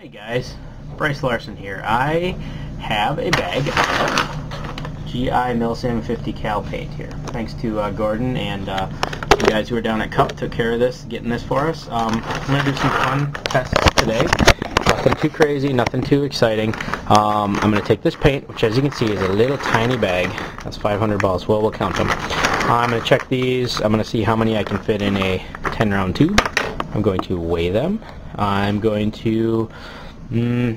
Hey guys, Bryce Larson here. I have a bag of GI Milsim 50 cal paint here. Thanks to Gordon and the guys who were down at Cup took care of this, getting this for us. I'm going to do some fun tests today. Nothing too crazy, nothing too exciting. I'm going to take this paint, which as you can see is a little tiny bag. That's 500 balls. Well, we'll count them. I'm going to check these. I'm going to see how many I can fit in a 10 round tube. I'm going to weigh them. I'm going to,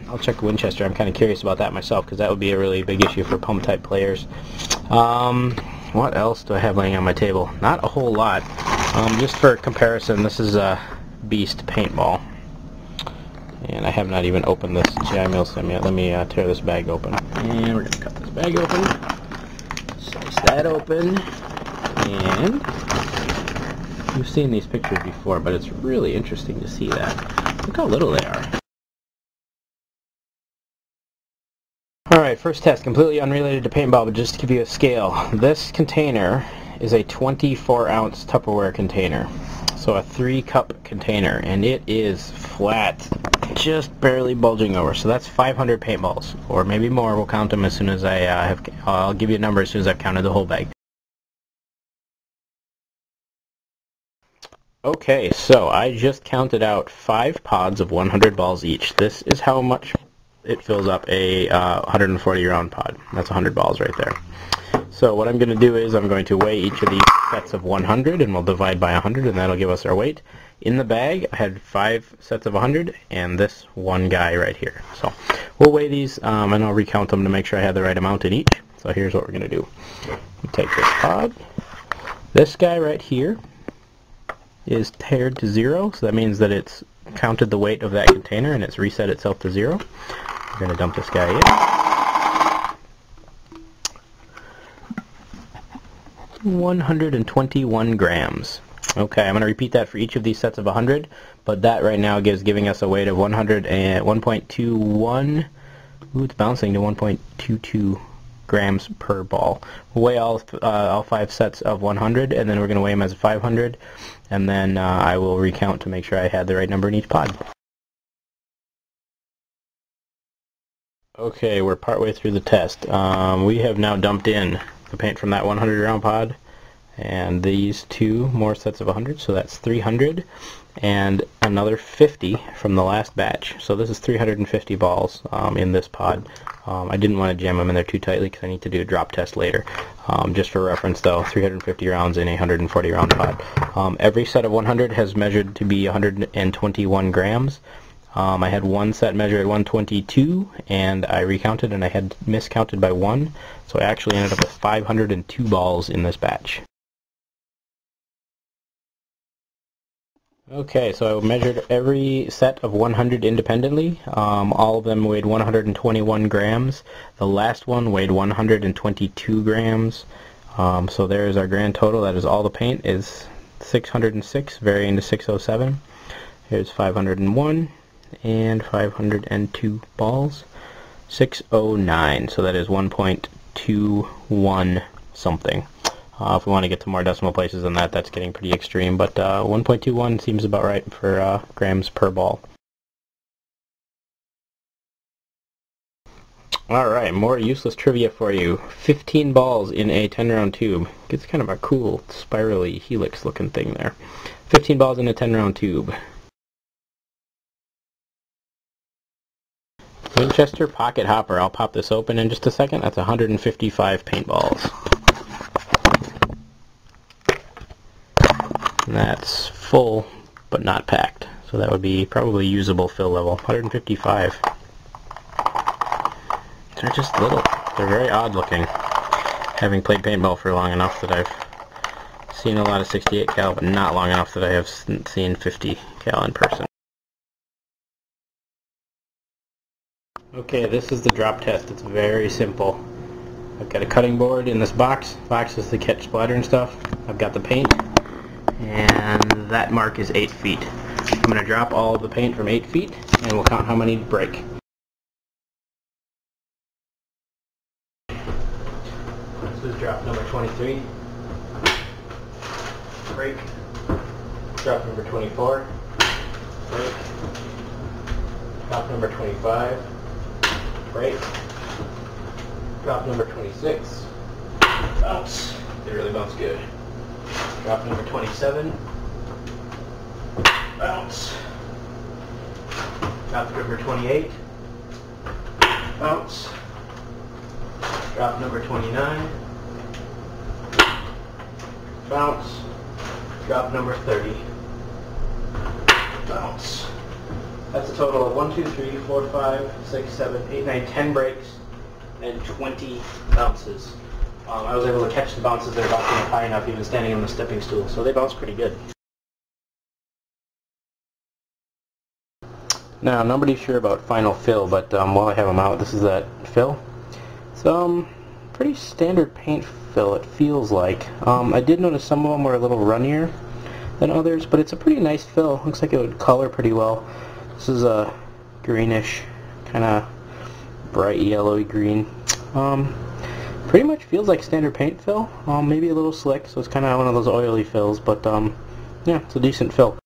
I'll check Winchester. I'm kind of curious about that myself because that would be a really big issue for pump type players. What else do I have laying on my table? Not a whole lot. Just for comparison, this is a Beast paintball. And I have not even opened this GI Milsim yet. Let me tear this bag open. And we're going to cut this bag open. Slice that open. And you've seen these pictures before, but it's really interesting to see that. Look how little they are. Alright, first test, completely unrelated to paintball, but just to give you a scale. This container is a 24-ounce Tupperware container. So a 3-cup container, and it is flat, just barely bulging over. So that's 500 paintballs, or maybe more. We'll count them as soon as I'll give you a number as soon as I've counted the whole bag. Okay, so I just counted out 5 pods of 100 balls each. This is how much it fills up a 140 round pod. That's 100 balls right there. So what I'm going to do is I'm going to weigh each of these sets of 100, and we'll divide by 100, and that'll give us our weight. In the bag, I had 5 sets of 100, and this one guy right here. So we'll weigh these, and I'll recount them to make sure I have the right amount in each. So here's what we're going to do. We take this pod. This guy right here is paired to 0, so that means that it's counted the weight of that container and it's reset itself to 0. We're going to dump this guy in. 121 grams. Okay, I'm going to repeat that for each of these sets of 100, but that right now is giving us a weight of 1.21. Ooh, it's bouncing to 1.22 grams per ball. We'll weigh all 5 sets of 100, and then we're going to weigh them as 500, and then I will recount to make sure I had the right number in each pod. Okay, we're partway through the test. We have now dumped in the paint from that 100 round pod, and these 2 more sets of 100, so that's 300, and another 50 from the last batch. So this is 350 balls in this pod. I didn't want to jam them in there too tightly because I need to do a drop test later. Just for reference though, 350 rounds in a 140 round pod. Every set of 100 has measured to be 121 grams. I had one set measure at 122, and I recounted and I had miscounted by 1, so I actually ended up with 502 balls in this batch. Okay, so I measured every set of 100 independently. All of them weighed 121 grams. The last one weighed 122 grams. So there's our grand total. That is all the paint is 606, varying to 607. Here's 501 and 502 balls. 609, so that is 1.21 something. If we want to get to more decimal places than that, that's getting pretty extreme, but 1.21 seems about right for grams per ball. Alright, more useless trivia for you. 15 balls in a 10 round tube. Gets kind of a cool spirally helix looking thing there. 15 balls in a 10 round tube. Winchester Pocket Hopper. I'll pop this open in just a second. That's 155 paintballs. And that's full, but not packed. So that would be probably usable fill level. 155. They're just little. They're very odd looking. Having played paintball for long enough that I've seen a lot of 68 cal, but not long enough that I have seen 50 cal in person. Okay, this is the drop test. It's very simple. I've got a cutting board in this box. Box is to catch splatter and stuff. I've got the paint, and that mark is 8 feet. I'm going to drop all of the paint from 8 feet, and we'll count how many break. This is drop number 23. Break. Drop number 24. Break. Drop number 25. Break. Drop number 26. Bounce. They really bounce good. Drop number 27. Bounce. Drop number 28. Bounce. Drop number 29. Bounce. Drop number 30. Bounce. That's a total of 1, 2, 3, 4, 5, 6, 7, 8, 9, 10 breaks and 20 bounces. I was able to catch the bounces that are bouncing up high enough even standing on the stepping stool, so they bounce pretty good. Now, nobody's sure about final fill, but while I have them out, this is that fill. It's pretty standard paint fill, it feels like. I did notice some of them were a little runnier than others, but it's a pretty nice fill. Looks like it would color pretty well. This is a greenish, kind of bright yellowy green. Pretty much feels like standard paint fill, maybe a little slick, so it's kind of one of those oily fills, but yeah, it's a decent fill.